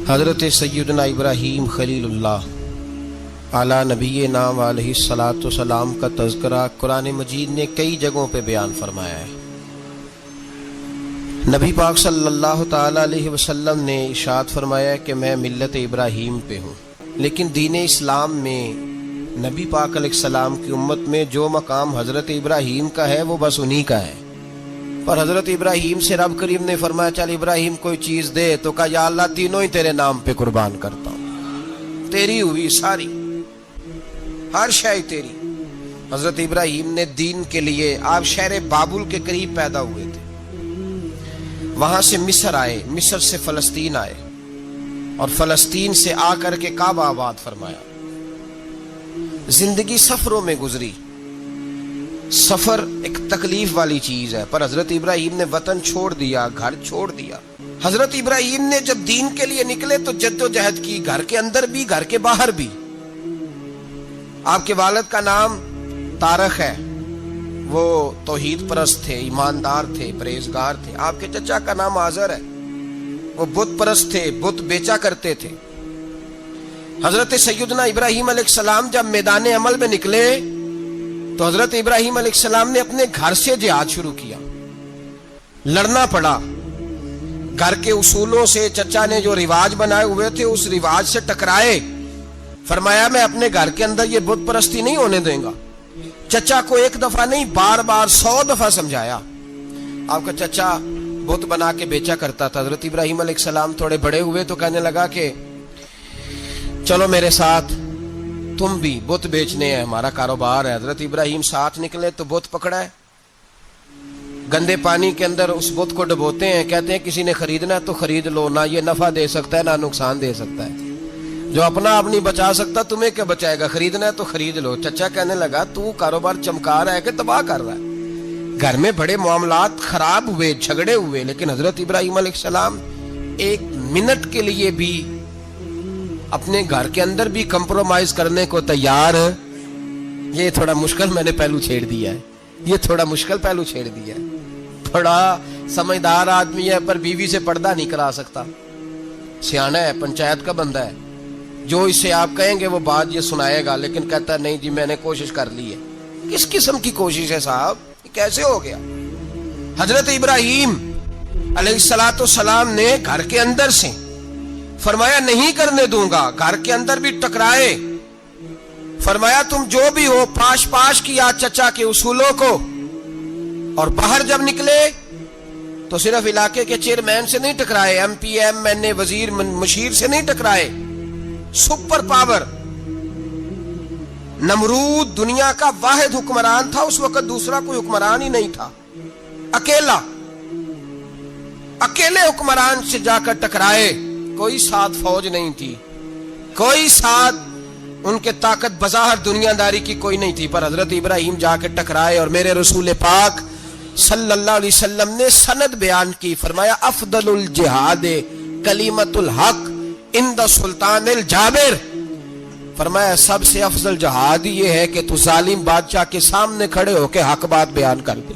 حضرت سیدنا ابراہیم خلیل اللہ اعلیٰ نبی نام علیہ الصلاۃ والسلام کا تذکرہ قرآن مجید نے کئی جگہوں پہ بیان فرمایا ہے۔ نبی پاک صلی اللہ تعالیٰ علیہ وسلم نے ارشاد فرمایا کہ میں ملت ابراہیم پہ ہوں، لیکن دین اسلام میں نبی پاک علیہ السلام کی امت میں جو مقام حضرت ابراہیم کا ہے وہ بس انہی کا ہے۔ پر حضرت ابراہیم سے رب کریم نے فرمایا چل ابراہیم کوئی چیز دے، تو کہا یا اللہ تینوں ہی تیرے نام پہ قربان کرتا ہوں، تیری ہوئی ساری، ہر شے تیری۔ حضرت ابراہیم نے دین کے لیے، آپ شہر بابل کے قریب پیدا ہوئے تھے، وہاں سے مصر آئے، مصر سے فلسطین آئے، اور فلسطین سے آ کر کے کعبہ آباد فرمایا۔ زندگی سفروں میں گزری، سفر ایک تکلیف والی چیز ہے، پر حضرت ابراہیم نے وطن چھوڑ دیا، گھر چھوڑ دیا۔ حضرت ابراہیم نے جب دین کے لیے نکلے تو جد و جہد کی، گھر کے اندر بھی گھر کے باہر بھی۔ آپ کے والد کا نام طارق ہے، وہ توحید پرست تھے، ایماندار تھے، پرہیزگار تھے۔ آپ کے چچا کا نام آزر ہے، وہ بت پرست تھے، بت بیچا کرتے تھے۔ حضرت سیدنا ابراہیم علیہ السلام جب میدان عمل میں نکلے تو حضرت ابراہیم علیہ السلام نے اپنے گھر سے جہاد شروع کیا، لڑنا پڑا۔ گھر کے اصولوں سے چچا نے جو رواج بنائے ہوئے تھے اس رواج سے ٹکرائے۔ فرمایا میں اپنے گھر کے اندر یہ بت پرستی نہیں ہونے دیں گا۔ چچا کو ایک دفعہ نہیں بار بار 100 دفعہ سمجھایا۔ آپ کا چچا بت بنا کے بیچا کرتا تھا۔ حضرت ابراہیم علیہ السلام تھوڑے بڑے ہوئے تو کہنے لگا کہ چلو میرے ساتھ، تم بھی بت بیچنے ہیں، ہمارا کاروبار ہے۔ حضرت ابراہیم ساتھ نکلے تو بت پکڑا ہے، گندے پانی کے اندر اس بت کو ڈبوتے ہیں، کہتے ہیں کسی نے خریدنا ہے تو خرید لو، نہ یہ نفع دے سکتا ہے نہ نقصان دے سکتا ہے، جو اپنا آپ نہیں بچا سکتا تمہیں کیا بچائے گا، خریدنا ہے تو خرید لو۔ چچا کہنے لگا تو کاروبار چمکا رہا ہے کہ تباہ کر رہا ہے۔ گھر میں بڑے معاملات خراب ہوئے، جھگڑے ہوئے، لیکن حضرت ابراہیم علیہ السلام ایک منٹ کے لیے بھی اپنے گھر کے اندر بھی کمپرومائز کرنے کو تیار۔ یہ تھوڑا مشکل میں نے پہلو چھیڑ دیا ہے، یہ تھوڑا مشکل پہلو چھیڑ دیا ہے۔ بڑا سمجھدار آدمی ہے پر بیوی سے پردہ نہیں کرا سکتا، سیانا ہے، پنچایت کا بندہ ہے، جو اسے آپ کہیں گے وہ بات یہ سنائے گا، لیکن کہتا ہے نہیں جی میں نے کوشش کر لی ہے۔ کس قسم کی کوشش ہے صاحب، یہ کیسے ہو گیا؟ حضرت ابراہیم علیہ الصلاۃ والسلام نے گھر کے اندر سے فرمایا نہیں کرنے دوں گا، گھر کے اندر بھی ٹکرائے۔ فرمایا تم جو بھی ہو، پاش پاش کیا چچا کے اصولوں کو، اور باہر جب نکلے تو صرف علاقے کے چیئرمین سے نہیں ٹکرائے، ایم پی ایم این اے وزیر مشیر سے نہیں ٹکرائے، سپر پاور نمرود دنیا کا واحد حکمران تھا، اس وقت دوسرا کوئی حکمران ہی نہیں تھا، اکیلے حکمران سے جا کر ٹکرائے۔ کوئی ساتھ فوج نہیں تھی، کوئی ساتھ ان کے طاقت بظاہر دنیا داری کی کوئی نہیں تھی، پر حضرت ابراہیم جا کے ٹکرائے۔ اور میرے رسول پاک صلی اللہ علیہ وسلم نے سند بیان کی، فرمایا افضل الجہاد کلمۃ الحق عند سلطان الجابر۔ فرمایا سب سے افضل جہاد یہ ہے کہ تو ظالم بادشاہ کے سامنے کھڑے ہو کے حق بات بیان کر دے،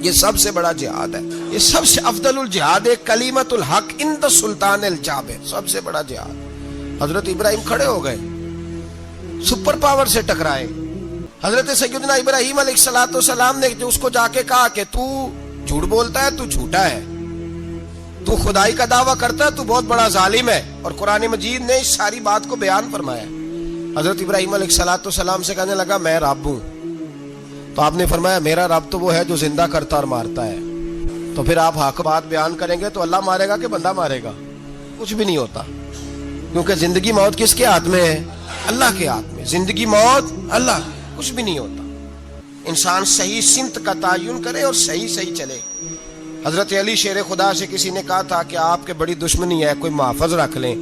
یہ سب سے بڑا جہاد ہے، یہ سب سے افضل الجہاد ہے کلمۃ الحق عند سلطان الجابر، سب سے بڑا جہاد۔ حضرت ابراہیم کھڑے ہو گئے، سپر پاور سے ٹکرائے۔ حضرت سیدنا ابراہیم علیہ الصلوۃ والسلام نے اس کو جا کے کہا کہ تو جھوٹ بولتا ہے، تو جھوٹا ہے، تو خدائی کا دعویٰ کرتا ہے، تو بہت بڑا ظالم ہے۔ اور قرآن مجید نے اس ساری بات کو بیان فرمایا۔ حضرت ابراہیم علیہ الصلوۃ والسلام سے کہنے لگا میں رب ہوں، تو آپ نے فرمایا میرا رب تو وہ ہے جو زندہ کرتا اور مارتا ہے۔ تو پھر آپ حق بات بیان کریں گے تو اللہ مارے گا کہ بندہ مارے گا؟ کچھ بھی نہیں ہوتا، کیونکہ زندگی موت کس کے ہاتھ میں ہے؟ اللہ کے ہاتھ میں۔ زندگی موت اللہ، کچھ بھی نہیں ہوتا۔ انسان صحیح سمت کا تعین کرے اور صحیح چلے۔ حضرت علی شیر خدا سے کسی نے کہا تھا کہ آپ کے بڑی دشمنی ہے، کوئی محافظ رکھ لیں۔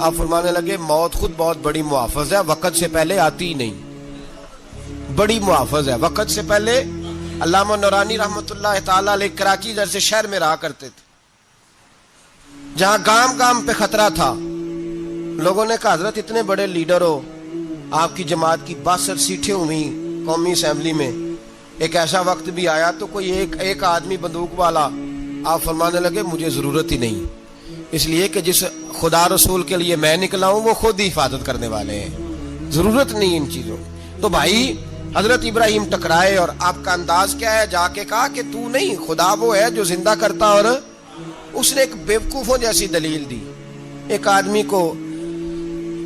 آپ فرمانے لگے موت خود بہت بڑی محافظ ہے، وقت سے پہلے آتی ہی نہیں، بڑی محافظ ہے، وقت سے پہلے۔ علامہ نورانی رحمت اللہ تعالیٰ علیہ کراچی جیسے شہر میں رہا کرتے تھے، جہاں گام گام پہ خطرہ تھا۔ لوگوں نے کہا حضرت اتنے بڑے لیڈر ہو، آپ کی جماعت کی 62 سیٹیں ہوئی قومی اسمبلی میں، ایک ایسا وقت بھی آیا تو کوئی ایک آدمی بندوق والا، آپ فرمانے لگے مجھے ضرورت ہی نہیں، اس لیے کہ جس خدا رسول کے لیے میں نکلا ہوں وہ خود ہی حفاظت کرنے والے ہیں، ضرورت نہیں ان چیزوں. تو بھائی حضرت ابراہیم ٹکرائے اور آپ کا انداز کیا ہے؟ جا کے کہا کہ تو نہیں، خدا وہ ہے جو زندہ کرتا. اور اس نے ایک بیوقوفوں جیسی دلیل دی. ایک آدمی کو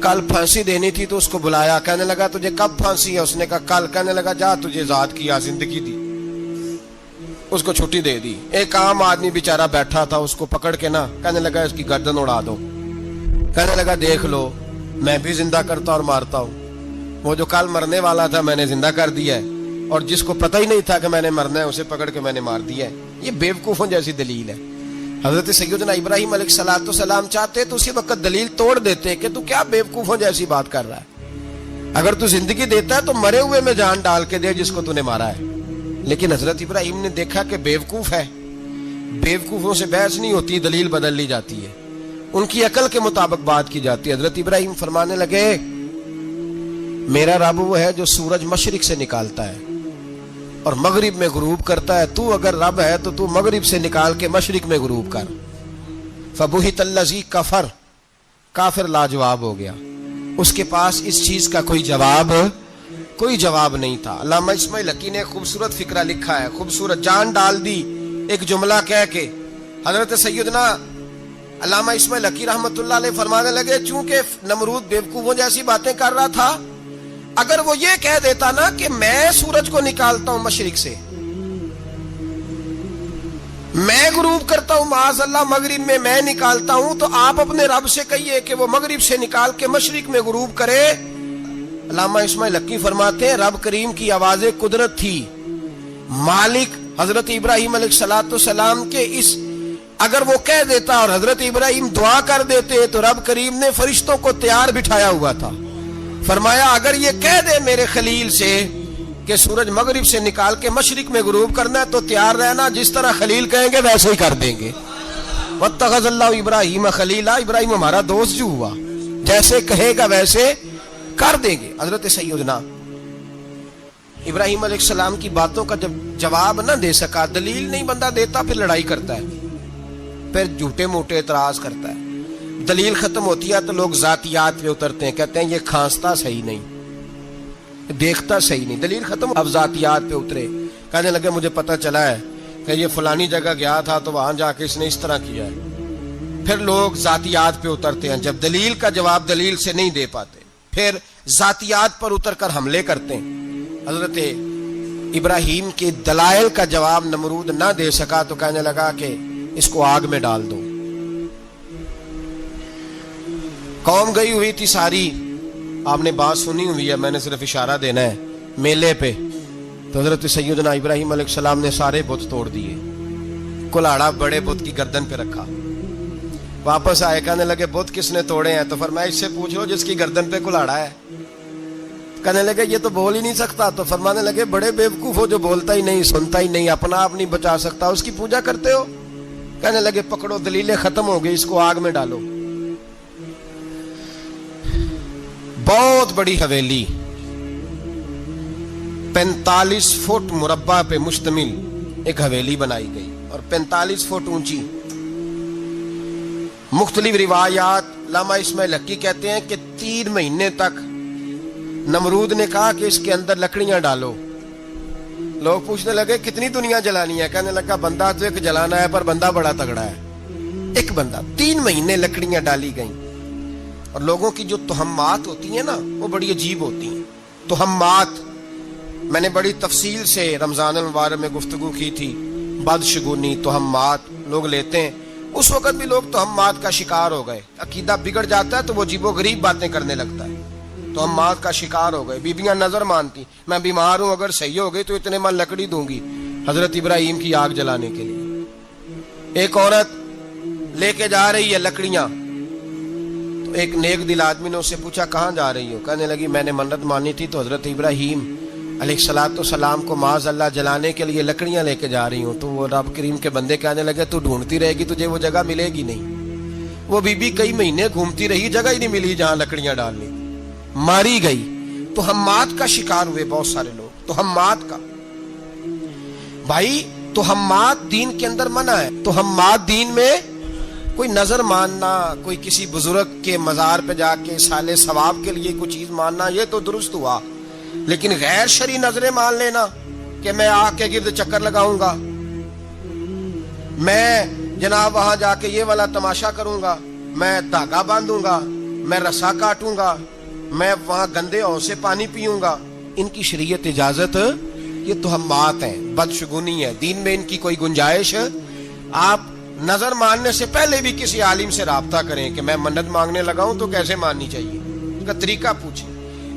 کل پھانسی دینی تھی تو اس کو بلایا، کہنے لگا تجھے کب پھانسی ہے؟ اس نے کہا کل. کہنے لگا جا تجھے ذات کی زندگی دی، اس کو چھٹی دے دی. ایک عام آدمی بیچارہ بیٹھا تھا، اس کو پکڑ کے نا کہنے لگا اس کی گردن اڑا دو. کہنے لگا دیکھ لو میں بھی زندہ کرتا اور مارتا ہوں، وہ جو کل مرنے والا تھا میں نے زندہ کر دیا ہے، اور جس کو پتہ ہی نہیں تھا کہ میں نے مرنا ہے اسے پکڑ کے میں نے مار دیا ہے. یہ بیوقوفوں جیسی دلیل ہے. حضرت سیدنا ابراہیم علیہ السلام چاہتے تو اسی وقت دلیل توڑ دیتے کہ تو کیا بیوقوفوں جیسی بات کر رہا ہے، اگر تو زندگی دیتا ہے تو مرے ہوئے میں جان ڈال کے دے جس کو تو نے مارا ہے. لیکن حضرت ابراہیم نے دیکھا کہ بیوقوف ہے، بیوقوفوں سے بحث نہیں ہوتی، دلیل بدل لی جاتی ہے، ان کی عقل کے مطابق بات کی جاتی ہے. حضرت ابراہیم فرمانے لگے میرا رب وہ ہے جو سورج مشرق سے نکالتا ہے اور مغرب میں غروب کرتا ہے. تو اگر رب ہے تو مغرب سے نکال کے مشرق میں غروب کر. فبہت الذی کفر، کافر لاجواب ہو گیا، اس کے پاس اس چیز کا کوئی جواب نہیں تھا. علامہ اسماعیل حقی نے خوبصورت فقرہ لکھا ہے، خوبصورت جان ڈال دی ایک جملہ کہہ کے. حضرت سیدنا علامہ اسماعیل حقی رحمت اللہ علیہ فرمانے لگے چونکہ نمرود بیوقوفوں جیسی باتیں کر رہا تھا، اگر وہ یہ کہہ دیتا نا کہ میں سورج کو نکالتا ہوں مشرق سے، میں غروب کرتا ہوں معاذ اللہ مغرب میں میں نکالتا ہوں، تو آپ اپنے رب سے کہیے کہ وہ مغرب سے نکال کے مشرق میں غروب کرے. علامہ اسماعیل حقی فرماتے ہیں رب کریم کی آواز قدرت تھی، مالک حضرت ابراہیم علیہ السلام کے اس اگر وہ کہہ دیتا اور حضرت ابراہیم دعا کر دیتے تو رب کریم نے فرشتوں کو تیار بٹھایا ہوا تھا. فرمایا اگر یہ کہہ دے میرے خلیل سے کہ سورج مغرب سے نکال کے مشرق میں غروب کرنا ہے تو تیار رہنا، جس طرح خلیل کہیں گے ویسے ہی کر دیں گے. واتخذ اللہ ابراہیم خلیلا، ابراہیم ہمارا دوست جو ہوا، جیسے کہے گا ویسے کر دیں گے. حضرت سیدنا ابراہیم علیہ السلام کی باتوں کا جب جواب نہ دے سکا، دلیل نہیں بندہ دیتا، پھر لڑائی کرتا ہے، پھر جھوٹے موٹے اعتراض کرتا ہے. دلیل ختم ہوتی ہے تو لوگ ذاتیات پہ اترتے ہیں، کہتے ہیں یہ کھانستا صحیح نہیں، دیکھتا صحیح نہیں. دلیل ختم، اب ذاتیات پہ اترے، کہنے لگے مجھے پتہ چلا ہے کہ یہ فلانی جگہ گیا تھا تو وہاں جا کے اس نے اس طرح کیا ہے. پھر لوگ ذاتیات پہ اترتے ہیں، جب دلیل کا جواب دلیل سے نہیں دے پاتے پھر ذاتیات پر اتر کر حملے کرتے ہیں. حضرت ابراہیم کے دلائل کا جواب نمرود نہ دے سکا تو کہنے لگا کہ اس کو آگ میں ڈال دو. قوم گئی ہوئی تھی ساری، آپ نے بات سنی ہوئی ہے، میں نے صرف اشارہ دینا ہے، میلے پہ. تو حضرت سیدنا ابراہیم علیہ السلام نے سارے بت توڑ دیے، کلاڑا بڑے بت کی گردن پہ رکھا. واپس آئے، کہنے لگے بت کس نے توڑے ہیں؟ تو فرمایا اس سے پوچھ لو جس کی گردن پہ کلاڑا ہے. کہنے لگے یہ تو بول ہی نہیں سکتا. تو فرمانے لگے بڑے بیوقوف ہو، جو بولتا ہی نہیں، سنتا ہی نہیں، اپنا آپ نہیں بچا سکتا، اس کی پوجا کرتے ہو. کہنے لگے پکڑو، دلیلیں ختم ہو گئی، اس کو آگ میں ڈالو. بہت بڑی حویلی 45 فٹ مربع پہ مشتمل ایک حویلی بنائی گئی اور 45 فٹ اونچی. مختلف روایات، علامہ اسماعیل حقی کہتے ہیں کہ 3 مہینے تک نمرود نے کہا کہ اس کے اندر لکڑیاں ڈالو. لوگ پوچھنے لگے کتنی دنیا جلانی ہے؟ کہنے لگا بندہ تو ایک جلانا ہے، پر بندہ بڑا تگڑا ہے، ایک بندہ. 3 مہینے لکڑیاں ڈالی گئیں. اور لوگوں کی جو تہمات ہوتی ہیں نا وہ بڑی عجیب ہوتی ہیں. تہمات میں نے بڑی تفصیل سے رمضان المبارک میں گفتگو کی تھی. بدشگونی، تہمات لوگ لیتے ہیں. اس وقت بھی لوگ تہمات کا شکار ہو گئے. عقیدہ بگڑ جاتا ہے تو وہ عجیب و غریب باتیں کرنے لگتا ہے. تہمات کا شکار ہو گئے. بیبیاں نظر مانتی، میں بیمار ہوں، اگر صحیح ہو گئی تو اتنے من لکڑی دوں گی حضرت ابراہیم کی آگ جلانے کے لیے. ایک عورت لے کے جا رہی ہے لکڑیاں، تو ایک نیک دل آدمی نے اس سے پوچھا کہاں جا رہی ہو؟ کہنے لگی میں نے منت مانی تھی تو حضرت ابراہیم علیہ السلام کو معاذ اللہ جلانے کے لیے لکڑیاں لے کے جا رہی ہوں. تو وہ رب کریم کے بندے کہنے لگے تو ڈھونڈتی رہے گی، تجھے وہ جگہ ملے گی نہیں. وہ بی بی کئی مہینے گھومتی رہی، جگہ ہی نہیں ملی جہاں لکڑیاں ڈالنی، ماری گئی. تہمات کا شکار ہوئے بہت سارے لوگ. تہمات کا بھائی، تہمات دین کے اندر منع ہے. تہمات دین میں کوئی نظر ماننا، کوئی کسی بزرگ کے مزار پہ جا کے سالے ثواب کے لیے کوئی چیز ماننا، یہ تو درست ہوا، لیکن غیر شرعی نظریں مان لینا کہ میں آگ کے گرد چکر لگاؤں گا، میں جناب وہاں جا کے یہ والا تماشا کروں گا، میں دھاگا باندھوں گا، میں رسا کاٹوں گا، میں وہاں گندے ہوں سے پانی پیوں گا، ان کی شریعت اجازت، یہ توہمات ہیں، بدشگونی ہے، دین میں ان کی کوئی گنجائش۔ آپ نظر ماننے سے پہلے بھی کسی عالم سے رابطہ کریں کہ میں منت مانگنے لگا ہوں تو کیسے ماننی چاہیے، اس کا طریقہ پوچھیں،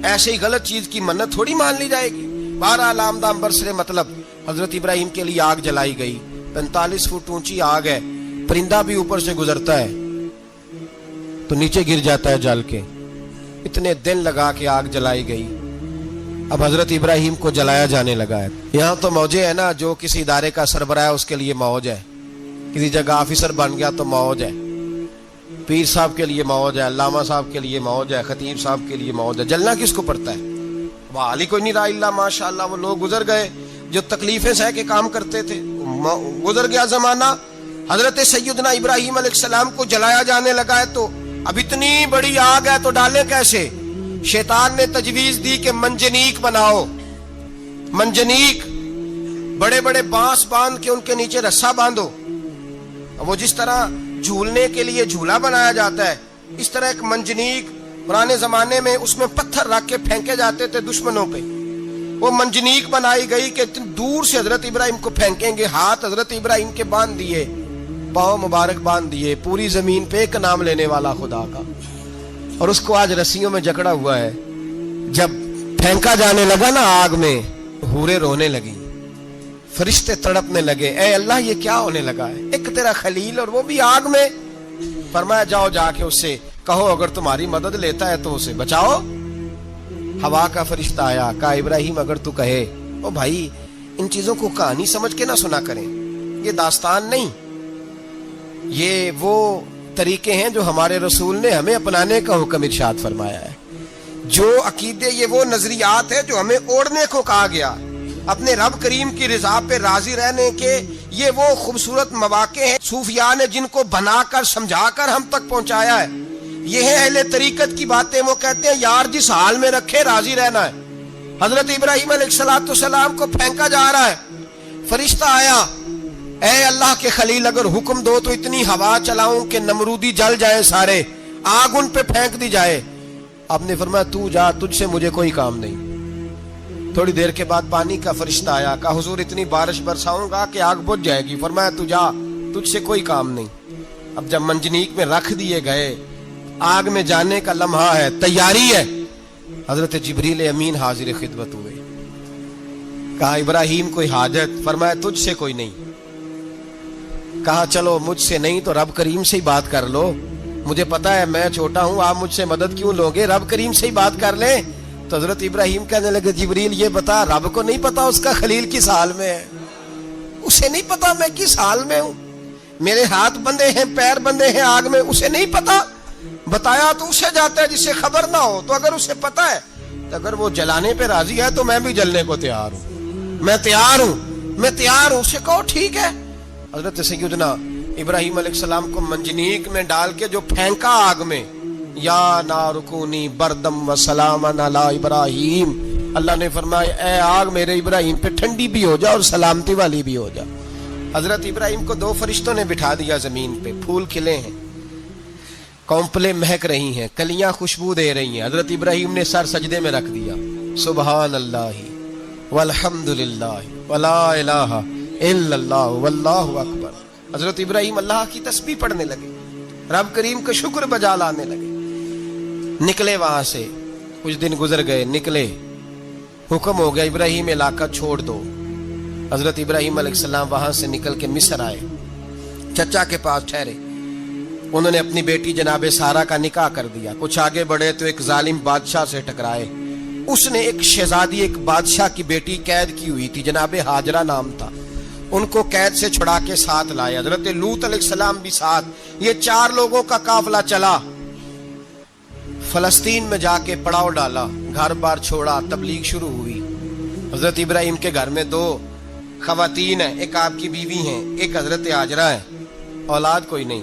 ایسے ہی غلط چیز کی منت تھوڑی مان لی جائے گی۔ بہرحال آمدام برسر مطلب حضرت ابراہیم کے لیے آگ جلائی گئی، 45 فٹ اونچی آگ ہے، پرندہ بھی اوپر سے گزرتا ہے تو نیچے گر جاتا ہے جل کے، اتنے دن لگا کے آگ جلائی گئی۔ اب حضرت ابراہیم کو جلایا جانے لگا ہے۔ یہاں تو موجے ہے نا، جو کسی ادارے کا سربراہ ہے اس کے لیے موج ہے، کسی جگہ آفیسر بن گیا تو موج ہے، پیر صاحب کے لیے موج ہے، علامہ صاحب کے لیے موج ہے، خطیب صاحب کے لیے موج ہے۔ جلنا کس کو پڑتا ہے؟ وہ علی کوئی نہیں رہا اللہ، ماشاءاللہ وہ لوگ گزر گئے جو تکلیفیں سہ کے کام کرتے تھے، گزر گیا زمانہ۔ حضرت سیدنا ابراہیم علیہ السلام کو جلایا جانے لگا ہے تو اب اتنی بڑی آگ ہے تو ڈالیں کیسے؟ شیطان نے تجویز دی کہ منجنیق بناؤ، منجنیق، بڑے بڑے بانس باندھ کے ان کے نیچے رسا باندھو، وہ جس طرح جھولنے کے لیے جھولا بنایا جاتا ہے اس طرح ایک منجنیق پرانے زمانے میں اس میں پتھر رکھ کے پھینکے جاتے تھے دشمنوں پہ، وہ منجنیق بنائی گئی کہ دور سے حضرت ابراہیم کو پھینکیں گے، ہاتھ حضرت ابراہیم کے باندھ دیے، پاؤں مبارک باندھ دیے، پوری زمین پہ ایک نام لینے والا خدا کا، اور اس کو آج رسیوں میں جکڑا ہوا ہے۔ جب پھینکا جانے لگا نا آگ میں، حوریں رونے لگی، فرشتے تڑپنے لگے، اے اللہ یہ کیا ہونے لگا ہے، ایک تیرا خلیل اور وہ بھی آگ میں۔ فرمایا جاؤ جا کے اس سے کہو اگر تمہاری مدد لیتا ہے تو اسے بچاؤ۔ ہوا کا فرشتہ آیا، کہا ابراہیم اگر تو کہے، او بھائی ان چیزوں کو کہانی سمجھ کے نہ سنا کریں، یہ داستان نہیں، یہ وہ طریقے ہیں جو ہمارے رسول نے ہمیں اپنانے کا حکم ارشاد فرمایا ہے، جو عقیدے، یہ وہ نظریات ہیں جو ہمیں اوڑھنے کو کہا گیا، اپنے رب کریم کی رضا پہ راضی رہنے کے یہ وہ خوبصورت مواقع ہیں صوفیاء نے جن کو بنا کر سمجھا کر ہم تک پہنچایا ہے۔ یہ ہے اہل طریقت کی باتیں، وہ کہتے ہیں یار جس حال میں رکھے راضی رہنا ہے۔ حضرت ابراہیم علیہ السلام کو پھینکا جا رہا ہے، فرشتہ آیا، اے اللہ کے خلیل اگر حکم دو تو اتنی ہوا چلاؤں کہ نمرودی جل جائے سارے، آگ ان پہ پھینک دی جائے۔ آپ نے فرمایا تو جا، تجھ سے مجھے کوئی کام نہیں۔ تھوڑی دیر کے بعد پانی کا فرشتہ آیا، کہا حضور اتنی بارش برساؤں گا کہ آگ بجھ جائے گی۔ فرمایا تو جا، تجھ سے کوئی کام نہیں۔ اب جب منجنیق میں رکھ دیے گئے، آگ میں جانے کا لمحہ ہے، تیاری ہے، حضرت جبریل امین حاضر خدمت ہوئے، کہا ابراہیم کوئی حاجت؟ فرمایا تجھ سے کوئی نہیں۔ کہا چلو مجھ سے نہیں تو رب کریم سے ہی بات کر لو، مجھے پتا ہے میں چھوٹا ہوں، آپ مجھ سے مدد کیوں لوگے، رب کریم سے ہی بات کر لیں۔ تو حضرت ابراہیم کہنے لگے جبریل یہ بتا، رب کو نہیں پتا اس کا خلیل کس حال میں ہے، اسے نہیں پتا میں کس حال میں ہوں، میرے ہاتھ بندے ہیں، پیر بندے ہیں آگ میں، اسے نہیں پتا۔ بتایا تو اسے جاتا ہے جس سے خبر نہ ہو، تو اگر اسے پتا ہے تو اگر وہ جلانے پہ راضی ہے تو میں بھی جلنے کو تیار ہوں، میں تیار ہوں، اسے کہو ٹھیک ہے۔ حضرت سیدنا ابراہیم علیہ السلام کو منجنیق میں ڈال کے جو پھینکا آگ میں، یا نار کونی بردم و سلامن علی ابراہیم، اللہ نے فرمایا اے آگ میرے ابراہیم پہ ٹھنڈی بھی ہو جا اور سلامتی والی بھی ہو جا۔ حضرت ابراہیم کو دو فرشتوں نے بٹھا دیا زمین پہ، پھول کھلے ہیں، کونپلیں مہک رہی ہیں، کلیاں خوشبو دے رہی ہیں، حضرت ابراہیم نے سر سجدے میں رکھ دیا، سبحان اللہ والحمد للہ ولا الہ الا اللہ واللہ اکبر۔ حضرت ابراہیم اللہ کی تسبیح پڑھنے لگے، رب کریم کا شکر بجا لانے لگے، نکلے وہاں سے، کچھ دن گزر گئے، نکلے، حکم ہو گیا ابراہیم علاقہ چھوڑ دو۔ حضرت ابراہیم علیہ السلام وہاں سے نکل کے مصر آئے، چچا کے پاس ٹھہرے، انہوں نے اپنی بیٹی جناب سارہ کا نکاح کر دیا۔ کچھ آگے بڑھے تو ایک ظالم بادشاہ سے ٹکرائے، اس نے ایک شہزادی، ایک بادشاہ کی بیٹی قید کی ہوئی تھی، جناب ہاجرہ نام تھا، ان کو قید سے چھڑا کے ساتھ لائے، حضرت لوط علیہ السلام بھی ساتھ، یہ 4 لوگوں کا قافلہ چلا، فلسطین میں جا کے پڑاؤ ڈالا، گھر بار چھوڑا، تبلیغ شروع ہوئی۔ حضرت ابراہیم کے گھر میں 2 خواتین ہیں، ایک آپ کی بیوی ہیں، ایک حضرت ہاجرہ ہے، اولاد کوئی نہیں۔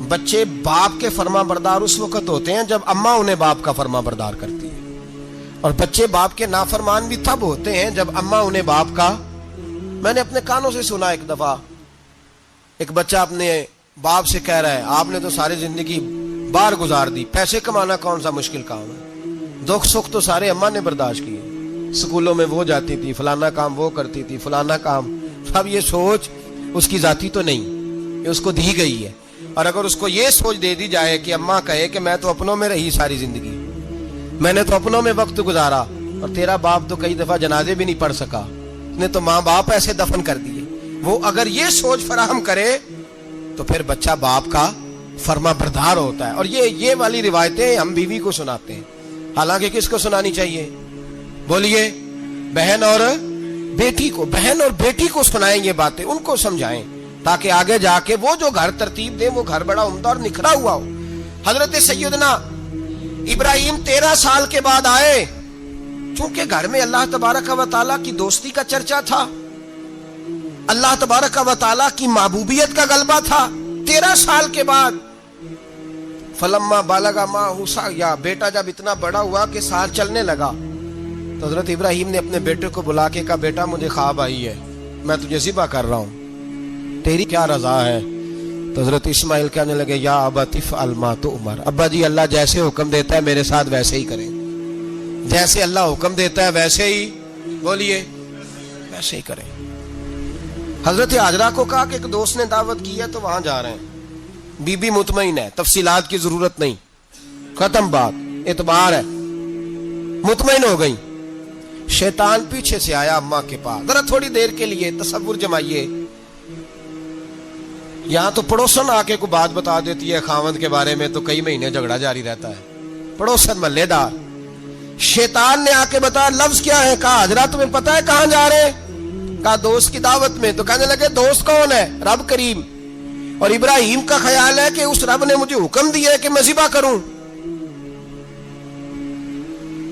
بچے باپ کے فرما بردار اس وقت ہوتے ہیں جب اماں انہیں باپ کا فرما بردار کرتی ہے، اور بچے باپ کے نافرمان بھی تب ہوتے ہیں جب اماں انہیں باپ کا. میں نے اپنے کانوں سے سنا ایک دفعہ ایک بچہ اپنے باپ سے کہہ رہا ہے آپ نے تو ساری زندگی باہر گزار دی، پیسے کمانا کون سا مشکل کام ہے، دکھ سکھ تو سارے اماں نے برداشت کیے، اسکولوں میں وہ جاتی تھی، فلانا کام وہ کرتی تھی، فلانا کام. اب یہ سوچ اس کی ذاتی تو نہیں، یہ اس کو دی گئی ہے. اور اگر اس کو یہ سوچ دے دی جائے کہ اماں کہے کہ میں تو اپنوں میں رہی ساری زندگی، میں نے تو اپنوں میں وقت گزارا، اور تیرا باپ تو کئی دفعہ جنازے بھی نہیں پڑھ سکا، اس نے تو ماں باپ ایسے دفن کر دیے، وہ اگر یہ سوچ فراہم کرے تو پھر بچہ باپ کا فرما بردار ہوتا ہے. اور یہ والی روایتیں ہم بیوی کو سناتے ہیں، حالانکہ کس کو سنانی چاہیے؟ بولیے. بہن اور بیٹی کو. بہن اور بیٹی کو سنائیں یہ باتیں، ان کو سمجھائیں تاکہ آگے جا کے وہ جو گھر ترتیب دے وہ گھر بڑا عمدہ اور نکھرا ہوا ہو. حضرت سیدنا ابراہیم 13 سال کے بعد آئے، چونکہ گھر میں اللہ تبارک و تعالیٰ کی دوستی کا چرچا تھا، اللہ تبارک و تعالیٰ کی محبوبیت کا غلبہ تھا. 13 سال کے بعد فلما بالغ معہ السعی، بیٹا جب اتنا بڑا ہوا کہ سال چلنے لگا تو حضرت ابراہیم نے اپنے بیٹے کو بلا کے کہا بیٹا مجھے خواب آئی ہے، میں تجھے ذبح کر رہا ہوں، تیری کیا رضا ہے؟ تو حضرت اسماعیل کہنے لگے یا ابت افعل ما تؤمر، ابا جی اللہ جیسے حکم دیتا ہے میرے ساتھ ویسے ہی کریں، جیسے اللہ حکم دیتا ہے ویسے ہی، بولیے، ویسے ہی کریں. حضرت حاجرہ کو کہا کہ ایک دوست نے دعوت کی ہے تو وہاں جا رہے ہیں. بی بی مطمئن ہے، تفصیلات کی ضرورت نہیں، ختم بات، اعتبار ہے، مطمئن ہو گئی. شیطان پیچھے سے آیا اماں کے پاس. ذرا تھوڑی دیر کے لیے تصور جمائیے، یہاں تو پڑوسن آ کے کوئی بات بتا دیتی ہے خاوند کے بارے میں تو کئی مہینے جھگڑا جاری رہتا ہے، پڑوسن محلے دار. شیطان نے آ کے بتایا لفظ کیا ہے؟ کہا حضرت تمہیں پتا ہے کہاں جا رہے؟ کہا دوست کی دعوت میں. تو کہنے لگے دوست کون ہے؟ رب کریم. اور ابراہیم کا خیال ہے کہ اس رب نے مجھے حکم دیا ہے کہ میں ذبح کروں.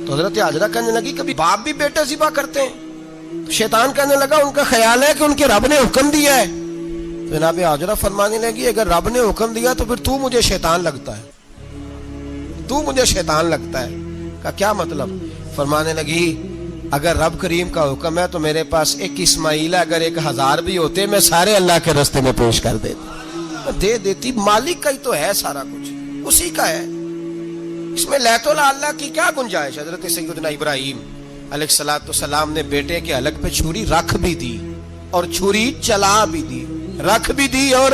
تو حضرت حاجرہ کہنے لگی کبھی باپ بھی بیٹے ذبح کرتے ہیں؟ شیطان کہنے لگا ان کا خیال ہے کہ ان کے رب نے حکم دیا ہے. جناب حاجرہ فرمانے لگی اگر رب نے حکم دیا تو پھر تو مجھے شیطان لگتا ہے، تو مجھے شیطان لگتا ہے. کا کیا مطلب؟ فرمانے لگی اگر رب کریم کا حکم ہے تو میرے پاس ایک اسماعیل ہے، اگر 1000 بھی ہوتے میں سارے اللہ کے راستے میں پیش کر دے دیتی. مالک کا ہی تو ہے سارا کچھ، اسی کا ہے، اس میں لیت اللہ کی کیا گنجائش؟ حضرت سیدنا ابراہیم علیہ الصلوۃ والسلام نے بیٹے کے حلق پہ چھری رکھ بھی دی اور چھری چلا بھی دی، رکھ بھی دی. اور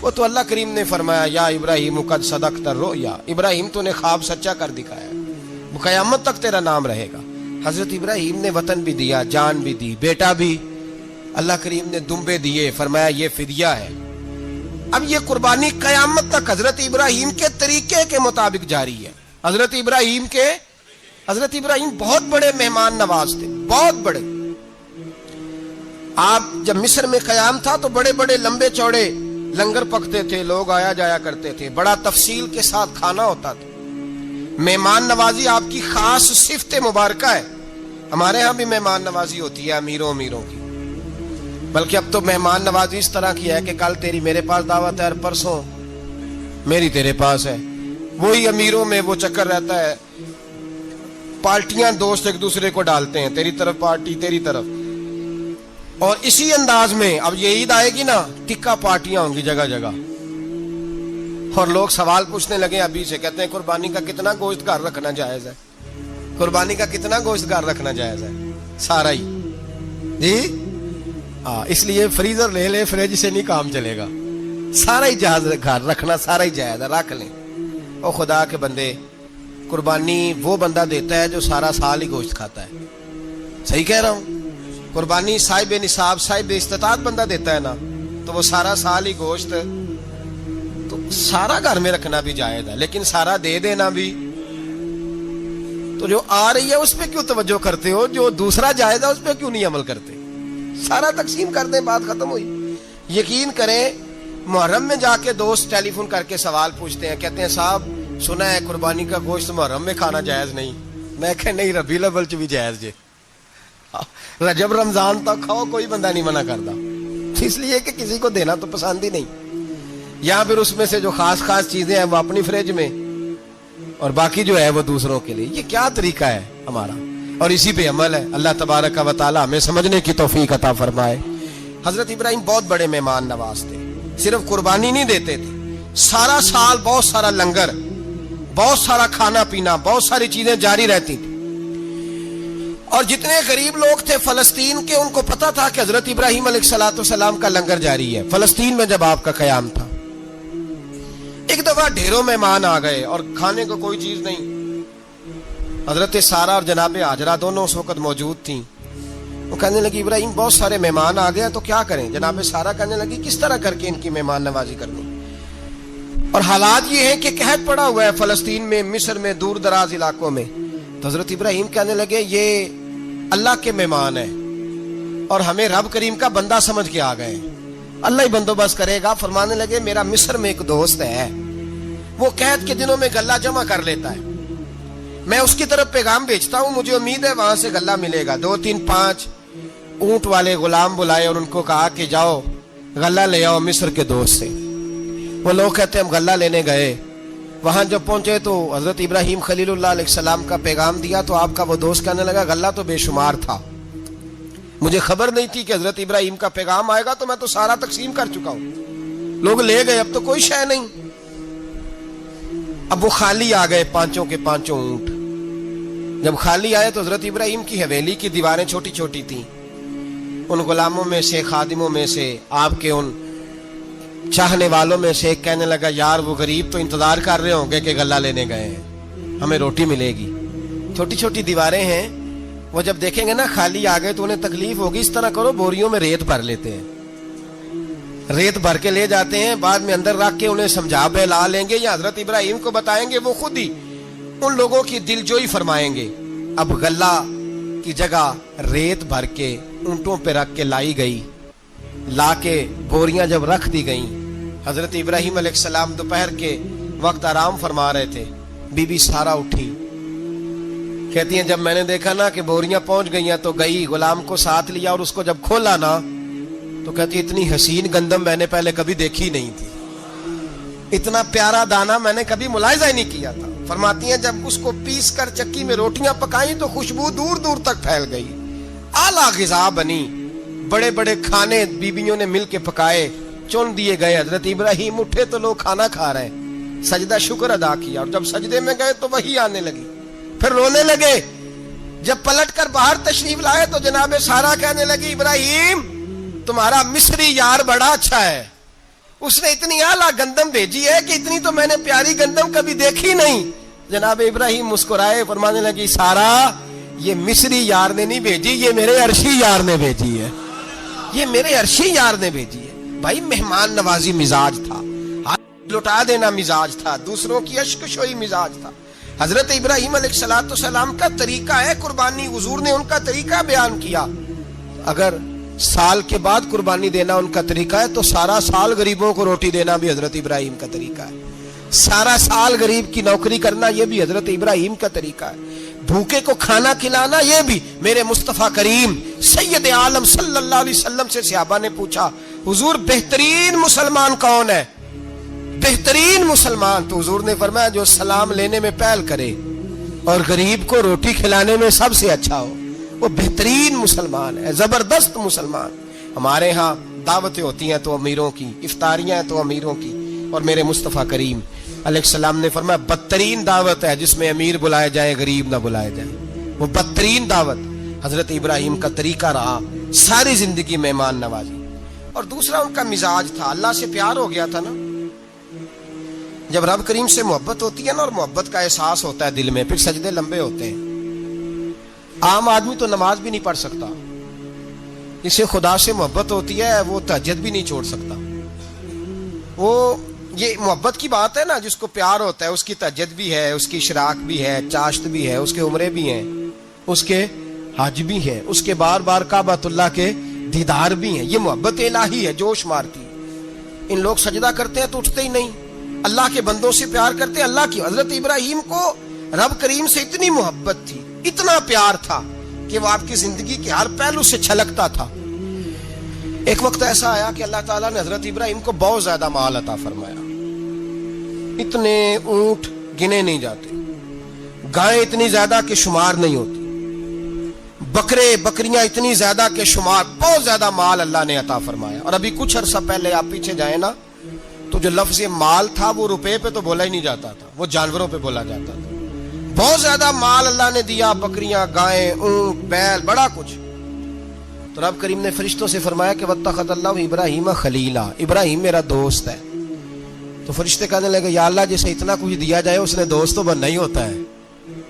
وہ تو اللہ کریم نے فرمایا یا ابراہیم قد صدقت الرؤیا، ابراہیم تو نے خواب سچا کر دکھایا، وہ قیامت تک تیرا نام رہے گا. حضرت ابراہیم نے وطن بھی دیا، جان بھی دی، بیٹا بھی. اللہ کریم نے دمبے دیے، فرمایا یہ فدیہ ہے. اب یہ قربانی قیامت تک حضرت ابراہیم کے طریقے کے مطابق جاری ہے. حضرت ابراہیم بہت بڑے مہمان نواز تھے، بہت بڑے. آپ جب مصر میں قیام تھا تو بڑے بڑے لمبے چوڑے لنگر پکتے تھے، لوگ آیا جایا کرتے تھے، بڑا تفصیل کے ساتھ کھانا ہوتا تھا. مہمان نوازی آپ کی خاص صفت مبارکہ ہے. ہمارے ہاں بھی مہمان نوازی ہوتی ہے امیروں کی، بلکہ اب تو مہمان نوازی اس طرح کی ہے کہ کل تیری میرے پاس دعوت ہے اور پرسوں میری تیرے پاس ہے. وہی امیروں میں وہ چکر رہتا ہے، پارٹیاں دوست ایک دوسرے کو ڈالتے ہیں، تیری طرف پارٹی تیری طرف. اور اسی انداز میں اب یہ عید آئے گی نا، ٹکا پارٹیاں ہوں گی جگہ جگہ، اور لوگ سوال پوچھنے لگے ابھی سے، کہتے ہیں قربانی کا کتنا گوشت گھر رکھنا جائز ہے؟ قربانی کا کتنا گوشت گھر رکھنا جائز ہے؟ سارا ہی جی. اس لیے فریزر لے لے، فریج سے نہیں کام چلے گا. سارا ہی جہاز گھر رکھنا سارا ہی جائز ہے، رکھ لیں. او خدا کے بندے، قربانی وہ بندہ دیتا ہے جو سارا سال ہی گوشت کھاتا ہے. صحیح کہہ رہا ہوں؟ قربانی صاحب نصاب صاحب استطاعت بندہ دیتا ہے نا، تو وہ سارا سال ہی گوشت، تو سارا گھر میں رکھنا بھی جائز ہے، لیکن سارا دے دینا بھی. تو جو آ رہی ہے اس پہ کیوں توجہ کرتے ہو؟ جو دوسرا جائز ہے اس پہ کیوں نہیں عمل کرتے؟ سارا تقسیم کر دیں، بات ختم ہوئی. یقین کریں محرم میں جا کے دوست ٹیلی فون کر کے سوال پوچھتے ہیں، کہتے ہیں صاحب سنا ہے قربانی کا گوشت محرم میں کھانا جائز نہیں. میں کہ نہیں، ربیع الاول چ بھی جائز جے، رجب رمضان تک کھاؤ، کوئی بندہ نہیں منع کرتا، اس لیے کہ کسی کو دینا تو پسند ہی نہیں. یا پھر اس میں سے جو خاص خاص چیزیں ہیں وہ اپنی فریج میں اور باقی جو ہے وہ دوسروں کے لیے. یہ کیا طریقہ ہے ہمارا؟ اور اسی پہ عمل ہے. اللہ تبارک و تعالی ہمیں سمجھنے کی توفیق عطا فرمائے. حضرت ابراہیم بہت بڑے مہمان نواز تھے. صرف قربانی نہیں دیتے تھے, سارا سال بہت سارا لنگر, بہت سارا کھانا پینا, بہت ساری چیزیں جاری رہتی تھی. اور جتنے غریب لوگ تھے فلسطین کے, ان کو پتا تھا کہ حضرت ابراہیم علیہ السلام کا لنگر جاری ہے. فلسطین میں جب آپ کا قیام تھا, ایک دفعہ ڈھیروں مہمان آ گئے اور کھانے کو کوئی چیز نہیں. حضرت سارہ اور جناب ہاجرہ دونوں اس وقت موجود تھیں. وہ کہنے لگی ابراہیم بہت سارے مہمان آ گئے تو کیا کریں؟ جناب سارہ کہنے لگی کس طرح کر کے ان کی مہمان نوازی کرنی. اور حالات یہ ہیں کہ قحط پڑا ہوا ہے فلسطین میں, مصر میں, دور دراز علاقوں میں. تو حضرت ابراہیم کہنے لگے یہ اللہ کے مہمان ہیں اور ہمیں رب کریم کا بندہ سمجھ کے آ گئے, اللہ ہی بندوبست کرے گا. فرمانے لگے میرا مصر میں ایک دوست ہے, وہ قحط کے دنوں میں غلہ جمع کر لیتا ہے, میں اس کی طرف پیغام بھیجتا ہوں, مجھے امید ہے وہاں سے غلہ ملے گا. 2-3-5 اونٹ والے غلام بلائے اور ان کو کہا کہ جاؤ غلہ لے آؤ مصر کے دوست سے. وہ لوگ کہتے ہیں ہم غلہ لینے گئے, وہاں جب پہنچے تو حضرت ابراہیم خلیل اللہ علیہ السلام کا پیغام دیا تو آپ کا وہ دوست کہنے لگا غلہ تو بے شمار تھا, مجھے خبر نہیں تھی کہ حضرت ابراہیم کا پیغام آئے گا, تو میں تو سارا تقسیم کر چکا ہوں, لوگ لے گئے, اب تو کوئی شے نہیں. اب وہ خالی آ گئے 5 کے 5 اونٹ. جب خالی آئے تو حضرت ابراہیم کی حویلی کی دیواریں چھوٹی چھوٹی تھیں. ان غلاموں میں سے, خادموں میں سے, آپ کے ان چاہنے والوں میں سے ایک کہنے لگا یار وہ غریب تو انتظار کر رہے ہوں گے کہ غلہ لینے گئے ہیں, ہمیں روٹی ملے گی. چھوٹی چھوٹی دیواریں ہیں, وہ جب دیکھیں گے نا خالی آ گئے تو انہیں تکلیف ہوگی. اس طرح کرو بوریوں میں ریت بھر لیتے ہیں, ریت بھر کے لے جاتے ہیں, بعد میں اندر رکھ کے انہیں سمجھا بہلا لیں گے یا حضرت ابراہیم کو بتائیں گے, وہ خود ہی ان لوگوں کی دلجوئی فرمائیں گے. اب غلہ کی جگہ ریت بھر کے اونٹوں پہ رکھ کے لائی گئی. لا کے بوریاں جب رکھ دی گئیں, حضرت ابراہیم علیہ السلام دوپہر کے وقت آرام فرما رہے تھے. بی بی سارہ اٹھی, کہتی ہیں جب میں نے دیکھا نا کہ بوریاں پہنچ گئی ہیں تو گئی, غلام کو ساتھ لیا اور اس کو جب کھولا نا تو کہتی اتنی حسین گندم میں نے پہلے کبھی دیکھی نہیں تھی, اتنا پیارا دانا میں نے کبھی ملاحظہ ہی نہیں کیا تھا. فرماتی ہیں جب اس کو پیس کر چکی میں روٹیاں پکائیں تو خوشبو دور دور تک پھیل گئی, اعلیٰ غذا بنی, بڑے بڑے کھانے بیبیوں نے مل کے پکائے, چن دیے گئے. حضرت ابراہیم اٹھے تو لوگ کھانا کھا رہے ہیں, سجدہ شکر ادا کیا, اور جب سجدے میں گئے تو وہی آنے لگی, پھر رونے لگے. جب پلٹ کر باہر تشریف لائے تو جناب سارہ کہنے لگی ابراہیم تمہارا مصری یار بڑا اچھا ہے, اس نے اتنی اعلیٰ گندم بھیجی ہے کہ اتنی تو میں نے پیاری گندم کبھی دیکھی نہیں. جناب ابراہیم مسکرائے, فرمانے لگی سارہ یہ مصری یار نے نہیں بھیجی, یہ میرے عرشی یار نے بھیجی ہے, یہ میرے عرشی یار نے بھیجی ہے. بھائی مہمان نوازی مزاج تھا, ہاتھ لٹا دینا مزاج تھا, دوسروں کی اشکشوئی مزاج تھا. حضرت ابراہیم علیہ السلام کا طریقہ ہے قربانی, حضور نے ان کا طریقہ بیان کیا. اگر سال کے بعد قربانی دینا ان کا طریقہ ہے تو سارا سال غریبوں کو روٹی دینا بھی حضرت ابراہیم کا طریقہ ہے. سارا سال غریب کی نوکری کرنا یہ بھی حضرت ابراہیم کا طریقہ ہے. بھوکے کو کھانا کھلانا یہ بھی. میرے مصطفیٰ کریم سید عالم صلی اللہ علیہ وسلم سے صحابہ نے پوچھا حضور بہترین مسلمان کون ہے؟ بہترین مسلمان تو حضور نے فرمایا جو سلام لینے میں پہل کرے اور غریب کو روٹی کھلانے میں سب سے اچھا ہو, وہ بہترین مسلمان ہے, زبردست مسلمان. ہمارے ہاں دعوتیں ہوتی ہیں تو امیروں کی, افطاریاں ہیں تو امیروں کی, اور میرے مصطفیٰ کریم علیہ السلام نے فرمایا بدترین دعوت ہے جس میں امیر بلائے جائیں غریب نہ بلائے جائیں, وہ بدترین دعوت. حضرت ابراہیم کا طریقہ رہا ساری زندگی مہمان نوازی. اور دوسرا ان کا مزاج تھا, اللہ سے پیار ہو گیا تھا نا. جب رب کریم سے محبت ہوتی ہے نا اور محبت کا احساس ہوتا ہے دل میں, پھر سجدے لمبے ہوتے ہیں. عام آدمی تو نماز بھی نہیں پڑھ سکتا, اسے خدا سے محبت ہوتی ہے وہ تہجد بھی نہیں چھوڑ سکتا. وہ یہ محبت کی بات ہے نا, جس کو پیار ہوتا ہے اس کی تہجد بھی ہے, اس کی اشراق بھی ہے, چاشت بھی ہے, اس کے عمرے بھی ہیں, اس کے حج بھی ہیں, اس کے بار بار کعبۃ اللہ کے دیدار بھی ہیں. یہ محبت الہی ہے, جوش مارتی. ان لوگ سجدہ کرتے ہیں تو اٹھتے ہی نہیں, اللہ کے بندوں سے پیار کرتے ہیں, اللہ کی. حضرت ابراہیم کو رب کریم سے اتنی محبت تھی, اتنا پیار تھا کہ وہ آپ کی زندگی کے ہر پہلو سے چھلکتا تھا. ایک وقت ایسا آیا کہ اللہ تعالیٰ نے حضرت ابراہیم کو بہت زیادہ مال عطا فرمایا. اتنے اونٹ گنے نہیں جاتے، گائیں اتنی زیادہ کہ شمار نہیں ہوتی، بکرے بکریاں اتنی زیادہ کہ شمار، بہت زیادہ مال اللہ نے عطا فرمایا. اور ابھی کچھ عرصہ پہلے آپ پیچھے جائیں نا تو جو لفظ مال تھا وہ روپے پہ تو بولا ہی نہیں جاتا تھا، وہ جانوروں پہ بولا جاتا تھا. بہت زیادہ مال اللہ نے دیا، بکریاں، گائیں، اونٹ، بیل، بڑا کچھ. تو رب کریم نے فرشتوں سے فرمایا کہ واتخذ اللہ ابراہیم خلیلا، ابراہیم میرا دوست ہے. تو فرشتے کہنے لگے یا اللہ جسے اتنا کچھ دیا جائے اس نے دوست تو بننا ہی ہوتا ہے،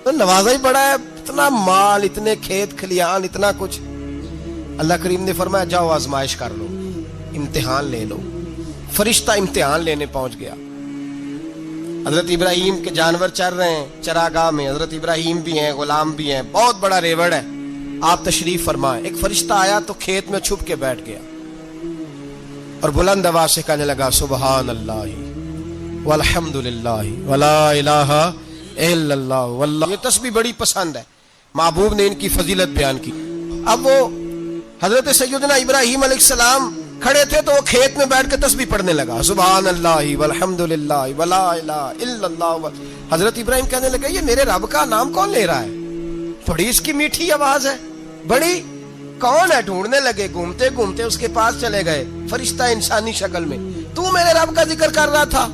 تو نوازا ہی بڑا ہے، اتنا مال، اتنے کھیت کھلیان، اتنا کچھ. اللہ کریم نے فرمایا جاؤ آزمائش کر لو، امتحان لے لو. فرشتہ امتحان لینے پہنچ گیا. حضرت ابراہیم کے جانور چر رہے ہیں چراگاہ میں، حضرت ابراہیم بھی ہیں، غلام بھی ہیں، بہت بڑا ریوڑ ہے. آپ تشریف فرمائیں. ایک فرشتہ آیا تو کھیت میں چھپ کے بیٹھ گیا اور بلند آواز سے کہنے لگا سبحان اللہ والحمد للہ ولا الہ الا اللہ واللہ. یہ تسبیح بڑی پسند ہے، محبوب نے ان کی فضیلت بیان کی. اب وہ حضرت سیدنا ابراہیم علیہ السلام کھڑے تھے تو وہ کھیت میں بیٹھ کے تسبیح پڑھنے لگا سبحان اللہ والحمد للہ ولا الہ الا اللہ. حضرت ابراہیم کہنے لگے یہ میرے رب کا نام کون لے رہا ہے؟ بڑی اس کی میٹھی آواز ہے، بڑی، کون ہے؟ ڈھونڈنے لگے، گھومتے گھومتے اس کے پاس چلے گئے. فرشتہ انسانی شکل میں، تو میرے رب کا ذکر کر رہا تھا؟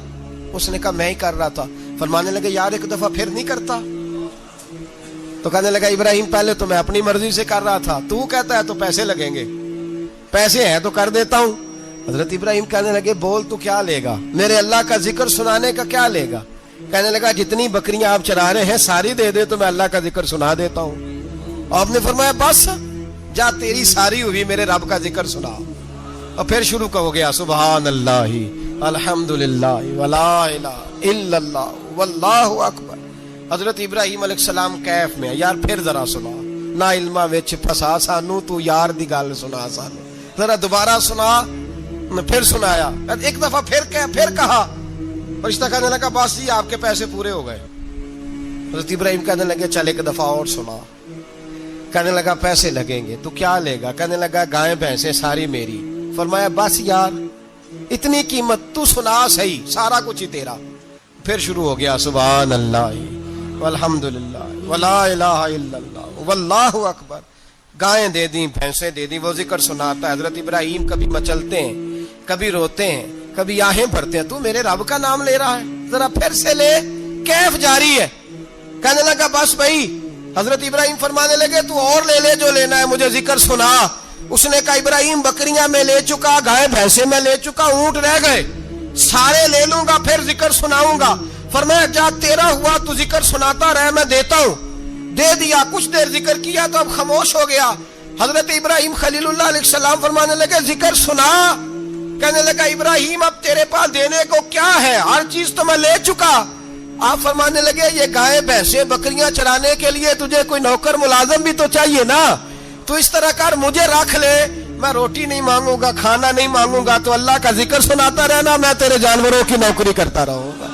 اس نے کہا میں ہی کر رہا تھا. فرمانے لگے یار ایک دفعہ پھر نہیں کرتا؟ تو کہنے لگا ابراہیم پہلے تو میں اپنی مرضی سے کر رہا تھا، تو کہتا ہے تو پیسے لگیں گے، پیسے ہیں تو کر دیتا ہوں. حضرت ابراہیم کہنے لگے بول تو کیا لے گا؟ میرے اللہ کا ذکر سنانے کا کیا لے گا؟ کہنے لگا جتنی بکریاں آپ چرا رہے ہیں ساری دے دے تو میں اللہ کا ذکر سنا دیتا ہوں. آپ نے فرمایا بس جا تیری ساری ہوئی میرے رب کا ذکر سنا. اور پھر شروع ہو گیا سبحان اللہ الحمدللہ ولا الہ الا اللہ واللہ اکبر. حضرت ابراہیم علیہ السلام کیف میں یار پھر ذرا سنا، نا علما وچ پھسا سانو، تو یار دی گل سنا سانو، ذرا دوبارہ سنا. پھر سنایا، ایک دفعہ پھر کہا. فرشتہ کہنے لگا بس جی آپ کے پیسے پورے ہو گئے. حضرت ابراہیم کہنے لگے چل ایک دفعہ اور سنا. کہنے لگا پیسے لگیں گے. تو کیا لے گا؟ کہنے لگا گائیں بھینسیں ساری میری. فرمایا بس یار اتنی قیمت، تو سنا صحیح، سارا کچھ ہی تیرا. پھر شروع ہو گیا سبحان اللہ والحمدللہ ولا الہ الا اللہ واللہ اکبر. گائیں دے دیں، بھینسیں دے دیں، وہ ذکر سناتا ہے. حضرت ابراہیم کبھی مچلتے ہیں، کبھی روتے ہیں، کبھی آہیں بھرتے ہیں. تو میرے رب کا نام لے رہا ہے، ذرا پھر سے لے. کیف جاری ہے. کہنے لگا بس بھائی. حضرت ابراہیم فرمانے لگے تو اور لے لے جو لینا ہے، مجھے ذکر سنا. اس نے کہا ابراہیم بکریاں میں لے چکا، گائے بھینسیں میں لے چکا، اونٹ رہ گئے، سارے لے لوں گا پھر ذکر سناؤں گا. فرمایا جا تیرا ہوا تو ذکر سناتا رہ، میں دیتا ہوں. دے دیا. کچھ دیر ذکر کیا تو اب خاموش ہو گیا. حضرت ابراہیم خلیل اللہ علیہ السلام فرمانے لگے ذکر سنا. کہنے لگا ابراہیم اب تیرے پاس دینے کو کیا ہے، ہر چیز تو میں لے چکا. آپ فرمانے لگے یہ گائے بھینسیں بکریاں چرانے کے لیے تجھے کوئی نوکر ملازم بھی تو چاہیے نا. تو اس طرح کر مجھے رکھ لے، میں روٹی نہیں مانگوں گا، کھانا نہیں مانگوں گا، تو اللہ کا ذکر سناتا رہنا، میں تیرے جانوروں کی نوکری کرتا رہوں گا.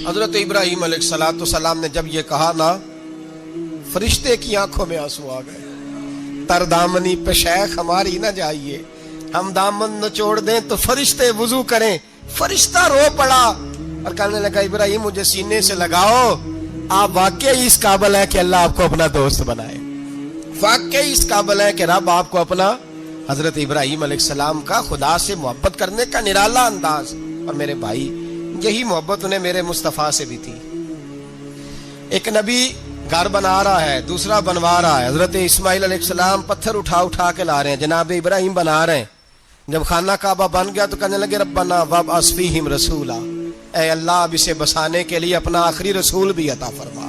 حضرت ابراہیم علیہ السلام نے جب یہ کہا نا، فرشتے کی آنکھوں میں آنسو آ گئے. تر دامنی پہ شیخ ہماری نہ جائیے، ہم دامن نچوڑ دیں تو فرشتے وضو کریں. فرشتہ رو پڑا اور کہنے لگا ابراہیم مجھے سینے سے لگاؤ، آپ واقعی اس قابل ہے کہ اللہ آپ کو اپنا دوست بنائے، واقعی اس قابل ہے کہ رب آپ کو اپنا. حضرت ابراہیم علیہ السلام کا خدا سے محبت کرنے کا نرالا انداز. اور میرے بھائی یہی محبت انہیں میرے مصطفیٰ سے بھی تھی. ایک نبی گھر بنا رہا ہے، دوسرا بنوا رہا ہے. حضرت اسماعیل علیہ السلام پتھر اٹھا کے لا رہے ہیں، جناب ابراہیم بنا رہے ہیں. جب خانہ کعبہ بن گیا تو کہنے لگے ربنا وابعث فیہم رسولا، اے اللہ اب اسے بسانے کے لیے اپنا آخری رسول بھی عطا فرما.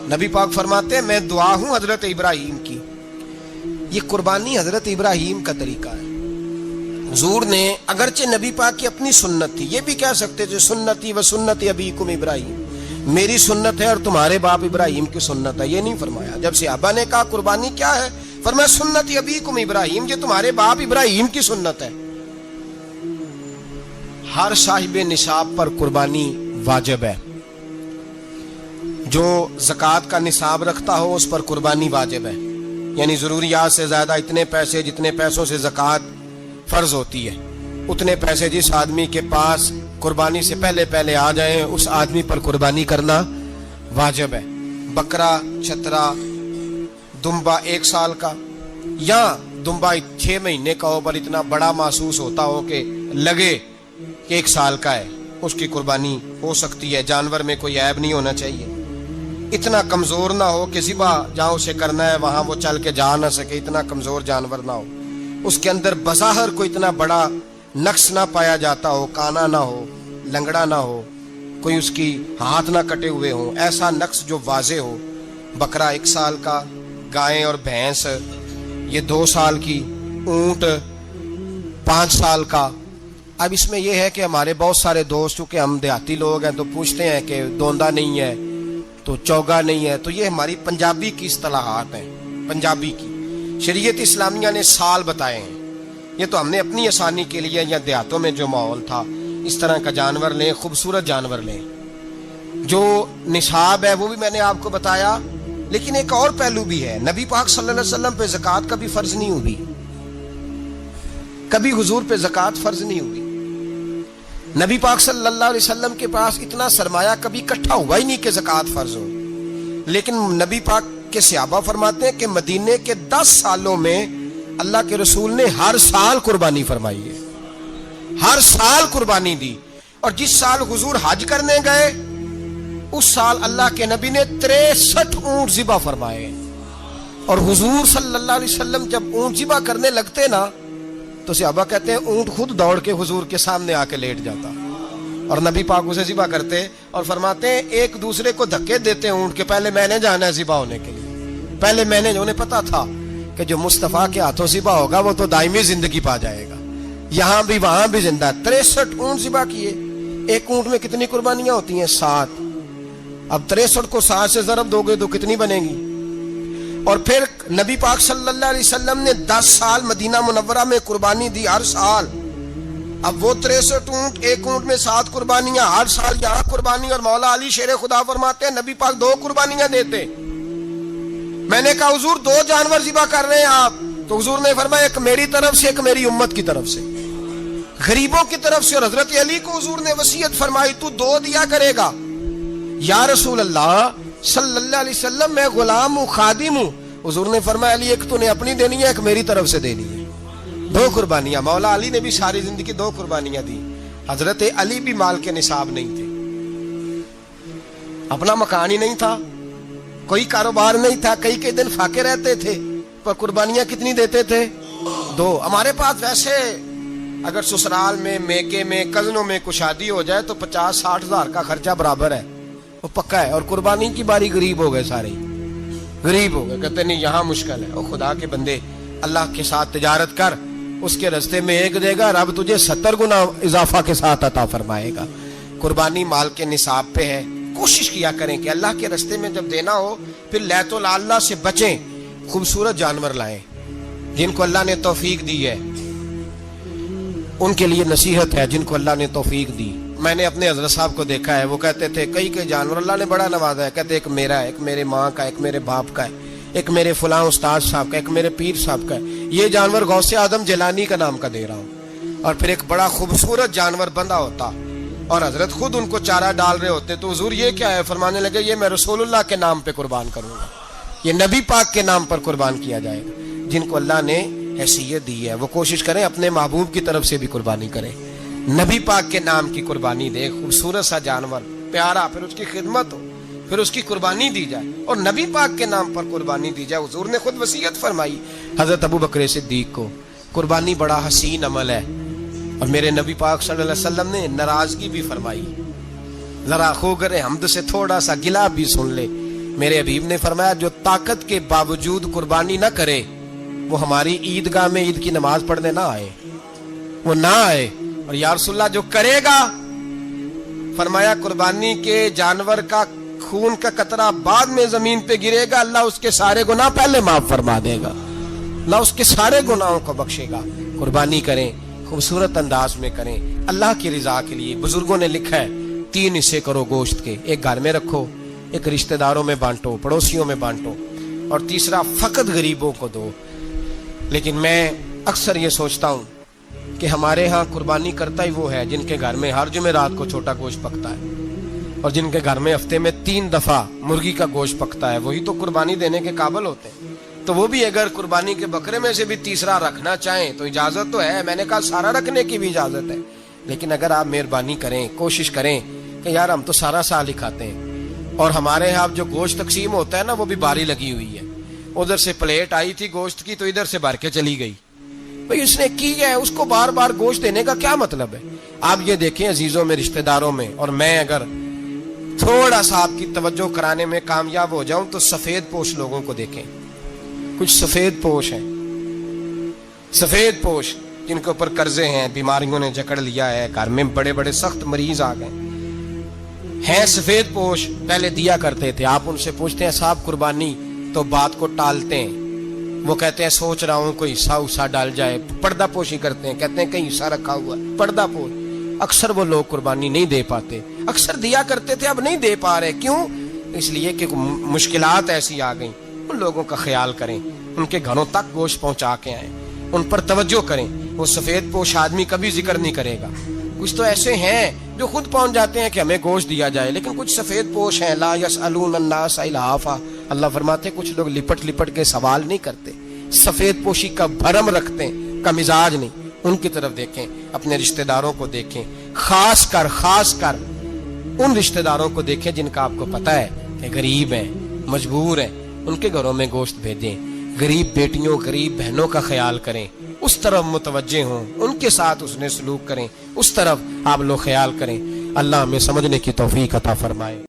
نبی پاک فرماتے ہیں میں دعا ہوں حضرت ابراہیم کی. یہ قربانی حضرت ابراہیم کا طریقہ ہے. حضور نے اگرچہ نبی پاک کی اپنی سنت تھی، یہ بھی کہہ سکتے تھے سنتی و سنت ابیکم ابراہیم، میری سنت ہے اور تمہارے باپ ابراہیم کی سنت ہے. یہ نہیں فرمایا. جب صحابہ نے کہا قربانی کیا ہے، فرمایا سنت ابیکم ابراہیم، یہ تمہارے باپ ابراہیم کی سنت ہے. ہر صاحب نصاب پر قربانی واجب ہے. جو زکوٰۃ کا نصاب رکھتا ہو اس پر قربانی واجب ہے. یعنی ضروریات سے زیادہ اتنے پیسے، جتنے پیسوں سے زکوٰۃ فرض ہوتی ہے. اتنے پیسے جس آدمی کے پاس قربانی سے پہلے پہلے آ جائیں اس آدمی پر قربانی کرنا واجب ہے. بکرا چھترا دمبا 1 سال کا یا دمبا 6 مہینے کا ہو پر اتنا بڑا محسوس ہوتا ہو کہ لگے کہ 1 سال کا ہے, اس کی قربانی ہو سکتی ہے. جانور میں کوئی عیب نہیں ہونا چاہیے. اتنا کمزور نہ ہو کہ ذبح جہاں اسے کرنا ہے وہاں وہ چل کے جا نہ سکے, اتنا کمزور جانور نہ ہو. اس کے اندر بظاہر کوئی اتنا بڑا نقص نہ پایا جاتا ہو, کانا نہ ہو, لنگڑا نہ ہو, کوئی اس کی ہاتھ نہ کٹے ہوئے ہوں, ایسا نقص جو واضح ہو. بکرا 1 سال کا, گائیں اور بھینس یہ 2 سال کی, اونٹ 5 سال کا. اب اس میں یہ ہے کہ ہمارے بہت سارے دوست چونکہ ہم دیہاتی لوگ ہیں تو پوچھتے ہیں کہ دوندا نہیں ہے تو چوگا نہیں ہے, تو یہ ہماری پنجابی کی اصطلاحات ہیں. پنجابی کی شریعت اسلامیہ نے سال بتائے ہیں. یہ تو ہم نے اپنی آسانی کے لیے, یا دیہاتوں میں جو ماحول تھا اس طرح کا جانور لیں, خوبصورت جانور لیں. جو نصاب ہے وہ بھی میں نے آپ کو بتایا, لیکن ایک اور پہلو بھی ہے. نبی پاک صلی اللہ علیہ وسلم پہ زکوٰۃ کبھی فرض نہیں ہوئی, کبھی حضور پہ زکوٰۃ فرض نہیں ہوئی. نبی پاک صلی اللہ علیہ وسلم کے پاس اتنا سرمایہ کبھی اکٹھا ہوا ہی نہیں کہ زکوٰۃ فرض ہو. لیکن نبی پاک کے صحابہ فرماتے ہیں کہ مدینے کے 10 سالوں میں اللہ کے رسول نے ہر سال قربانی فرمائی ہے, ہر سال قربانی دی. اور جس سال حضور حج کرنے گئے اس سال اللہ کے نبی نے 63 اونٹ ذبح فرمائے. اور حضور صلی اللہ علیہ وسلم جب اونٹ ذبح کرنے لگتے نا تو صحابہ کہتے ہیں اونٹ خود دوڑ کے حضور کے سامنے آ کے لیٹ جاتا, اور نبی پاک اسے ذبح کرتے اور فرماتے ہیں ایک دوسرے کو دھکے دیتے اونٹ کے, پہلے میں نے جانا ہے ذبح ہونے کے لیے, پہلے میں نے. انہیں پتا تھا کہ جو مصطفیٰ کے ہاتھوں ذبح ہوگا وہ تو دائمی زندگی پا جائے گا, یہاں بھی وہاں بھی زندہ. 63 اونٹ ذبح کیے. ایک اونٹ میں کتنی قربانیاں ہوتی ہیں؟ 7. اب 63 کو 7 سے ضرب دو گے تو کتنی بنے گی؟ اور پھر نبی پاک صلی اللہ علیہ وسلم نے 10 سال مدینہ منورہ میں قربانی دی, ہر سال. اب وہ 63 اونٹ, ایک اونٹ میں 7 قربانیاں, ہر سال یہاں قربانی. اور مولا علی شیر خدا فرماتے ہیں نبی پاک 2 قربانیاں دیتے. میں نے کہا حضور 2 جانور ذبح کر رہے ہیں آپ, تو حضور نے فرمایا ایک میری طرف سے, ایک میری امت کی طرف سے, غریبوں کی طرف سے. اور حضرت علی کو حضور نے وصیت فرمائی تو 2 دیا کرے گا. یا رسول اللہ صلی اللہ علیہ وسلم میں غلام ہوں, خادم ہوں. حضور نے فرمایا علی ایک تو نے اپنی دینی ہے, ایک میری طرف سے دینی ہے. 2 قربانیاں. مولا علی نے بھی ساری زندگی 2 قربانیاں دی. حضرت علی بھی مال کے نصاب نہیں تھے, اپنا مکان ہی نہیں تھا, کوئی کاروبار نہیں تھا, کئی دن فاقے رہتے تھے, پر قربانیاں کتنی دیتے تھے؟ 2. ہمارے پاس ویسے اگر سسرال میں, میکے میں, کزنوں میں کچھ شادی ہو جائے تو 50-60 ہزار کا خرچہ برابر ہے, وہ پکا ہے. اور قربانی کی باری غریب ہو گئے, سارے غریب ہو گئے. کہتے نہیں یہاں مشکل ہے. او خدا کے بندے, اللہ کے ساتھ تجارت کر, اس کے رستے میں 1 دے گا, رب تجھے 70 گنا اضافہ کے ساتھ عطا فرمائے گا. قربانی مال کے نصاب پہ ہے. کوشش کیا کریں کہ اللہ کے رستے میں جب دینا ہو پھر لیت اللہ سے بچیں, خوبصورت جانور لائیں. جن کو اللہ نے توفیق دی ہے ان کے لیے نصیحت ہے, جن کو اللہ نے توفیق دی. میں نے اپنے حضرت صاحب کو دیکھا ہے, وہ کہتے تھے کئی جانور اللہ نے بڑا نوازا ہے. کہتے ایک میرا ہے, ایک میرے ماں کا, ایک میرے باپ کا ہے, ایک میرے فلاں استاد صاحب کا, ایک میرے پیر صاحب کا ہے. یہ جانور غوث اعظم جیلانی کا نام کا دے رہا ہوں. اور پھر ایک بڑا خوبصورت جانور بندہ ہوتا اور حضرت خود ان کو چارہ ڈال رہے ہوتے, تو حضور یہ کیا ہے؟ فرمانے لگے یہ میں رسول اللہ کے نام پہ قربان کروں گا, یہ نبی پاک کے نام پر قربان کیا جائے گا. جن کو اللہ نے حیثیت دی ہے وہ کوشش کریں اپنے محبوب کی طرف سے بھی قربانی کریں, نبی پاک کے نام کی قربانی دے. خوبصورت سا جانور پیارا, پھر اس کی خدمت ہو, پھر اس کی قربانی دی جائے اور نبی پاک کے نام پر قربانی دی جائے. حضور نے خود وصیت فرمائی حضرت ابو بکر صدیق کو, قربانی بڑا حسین عمل ہے. اور میرے نبی پاک صلی اللہ علیہ وسلم نے ناراضگی بھی فرمائی, ذرا خوگر حمد سے تھوڑا سا گلا بھی سن لے. میرے حبیب نے فرمایا جو طاقت کے باوجود قربانی نہ کرے وہ ہماری عیدگاہ میں عید کی نماز پڑھنے نہ آئے, وہ نہ آئے. اور یا رسول اللہ جو کرے گا, فرمایا قربانی کے جانور کا خون کا قطرہ بعد میں زمین پہ گرے گا, اللہ اس کے سارے گناہ پہلے معاف فرما دے گا, اللہ اس کے سارے گناہوں کو بخشے گا. قربانی کریں, خوبصورت انداز میں کریں, اللہ کی رضا کے لیے. بزرگوں نے لکھا ہے 3 حصے کرو گوشت کے, ایک گھر میں رکھو, ایک رشتہ داروں میں بانٹو, پڑوسیوں میں بانٹو, اور تیسرا فقط غریبوں کو دو. لیکن میں اکثر یہ سوچتا ہوں کہ ہمارے ہاں قربانی کرتا ہی وہ ہے جن کے گھر میں ہر جمعرات کو چھوٹا گوشت پکتا ہے، اور جن کے گھر میں ہفتے میں 3 دفعہ مرغی کا گوشت پکتا ہے، وہی تو قربانی دینے کے قابل ہوتے ہیں۔ تو وہ بھی اگر قربانی کے بکرے میں سے بھی تیسرا رکھنا چاہیں تو اجازت تو ہے، میں نے کہا سارا رکھنے کی بھی اجازت ہے، لیکن اگر آپ مہربانی کریں، کوشش کریں کہ یار ہم تو سارا سال ہی کھاتے ہیں، اور ہمارے یہاں جو گوشت تقسیم ہوتا ہے نا وہ بھی باری لگی ہوئی ہے، ادھر سے پلیٹ آئی تھی گوشت کی تو ادھر سے بھر کے چلی گئی، بھئی اس نے کی ہے، اس کو بار بار گوشت دینے کا کیا مطلب ہے؟ آپ یہ دیکھیں عزیزوں میں، رشتہ داروں میں، اور میں اگر تھوڑا سا آپ کی توجہ کرانے میں کامیاب ہو جاؤں تو سفید پوش لوگوں کو دیکھیں، کچھ سفید پوش ہیں، سفید پوش جن کے اوپر قرضے ہیں، بیماریوں نے جکڑ لیا ہے، گھر میں بڑے بڑے سخت مریض آ گئے ہیں، سفید پوش پہلے دیا کرتے تھے، آپ ان سے پوچھتے ہیں صاحب قربانی، تو بات کو ٹالتے ہیں، وہ کہتے ہیں سوچ رہا ہوں کوئی حصہ اسا ڈال جائے، پردہ پوشی کرتے ہیں، کہتے ہیں کہیں حصہ رکھا ہوا ہے، پردہ پوش۔ اکثر وہ لوگ قربانی نہیں دے پاتے، اکثر دیا کرتے تھے اب نہیں دے پا رہے، کیوں؟ اس لیے کہ مشکلات ایسی آ گئیں۔ ان لوگوں کا خیال کریں، ان کے گھروں تک گوشت پہنچا کے آئیں، ان پر توجہ کریں۔ وہ سفید پوش آدمی کبھی ذکر نہیں کرے گا، کچھ تو ایسے ہیں جو خود پہنچ جاتے ہیں کہ ہمیں گوشت دیا جائے، لیکن کچھ سفید پوش ہیں لا یسألون الناس الہافا، اللہ فرماتے ہیں کچھ لوگ لپٹ لپٹ کے سوال نہیں کرتے، سفید پوشی کا بھرم رکھتے ہیں، کا مزاج نہیں۔ ان کی طرف دیکھیں، اپنے رشتہ داروں کو دیکھیں، خاص کر ان رشتہ داروں کو دیکھیں جن کا آپ کو پتہ ہے کہ غریب ہیں، مجبور ہیں، ان کے گھروں میں گوشت بھیجیں، غریب بیٹیوں، غریب بہنوں کا خیال کریں، اس طرف متوجہ ہوں، ان کے ساتھ اس نے سلوک کریں، اس طرف آپ لوگ خیال کریں۔ اللہ ہمیں سمجھنے کی توفیق عطا فرمائے۔